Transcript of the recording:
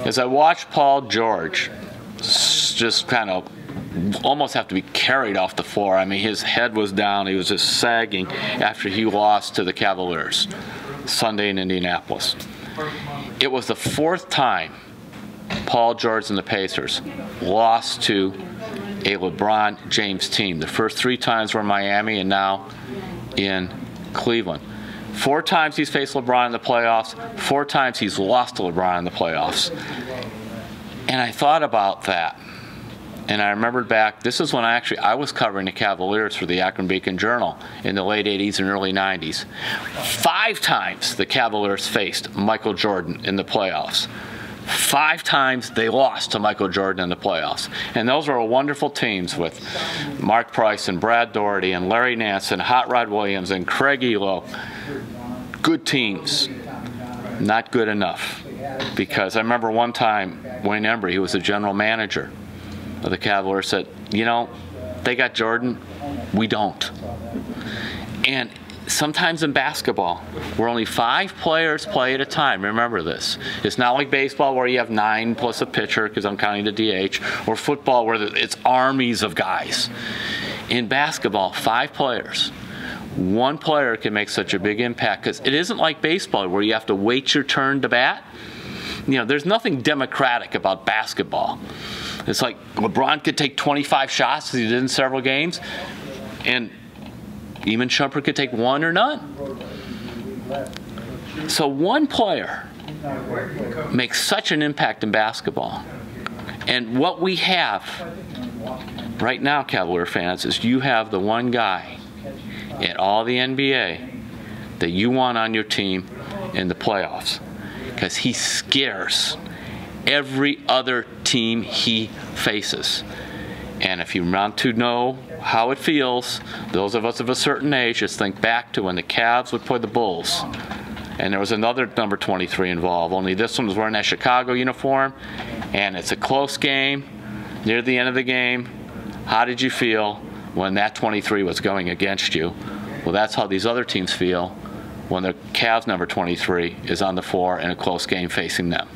As I watched Paul George just kind of almost have to be carried off the floor. I mean, his head was down. He was just sagging after he lost to the Cavaliers Sunday in Indianapolis. It was the 4th time Paul George and the Pacers lost to a LeBron James team. The first 3 times were in Miami and now in Cleveland. 4 times he's faced LeBron in the playoffs. 4 times he's lost to LeBron in the playoffs. And I thought about that. And I remembered back, this is when I was covering the Cavaliers for the Akron Beacon Journal in the late 80s and early 90s. 5 times the Cavaliers faced Michael Jordan in the playoffs. 5 times they lost to Michael Jordan in the playoffs. And those were wonderful teams with Mark Price and Brad Daugherty and Larry Nance and Hot Rod Williams and Craig Elo. Good teams. Not good enough. Because I remember one time, Wayne Embry, who was the general manager of the Cavaliers, said, you know, they got Jordan, we don't. And sometimes in basketball, where only 5 players play at a time, remember this. It's not like baseball where you have 9 plus a pitcher, because I'm counting the DH, or football where it's armies of guys. In basketball, 5 players. 1 player can make such a big impact, because it isn't like baseball where you have to wait your turn to bat. You know, there's nothing democratic about basketball. It's like LeBron could take 25 shots, as he did in several games, and Eamon Shumpert could take 1 or none. So 1 player makes such an impact in basketball. And what we have right now, Cavalier fans, is you have the one guy in all the NBA that you want on your team in the playoffs, because he scares every other team he faces. And if you want to know how it feels, those of us of a certain age, just think back to when the Cavs would play the Bulls. And there was another number 23 involved, only this one was wearing that Chicago uniform. And it's a close game, near the end of the game. How did you feel when that 23 was going against you? Well, that's how these other teams feel when the Cavs number 23 is on the floor in a close game facing them.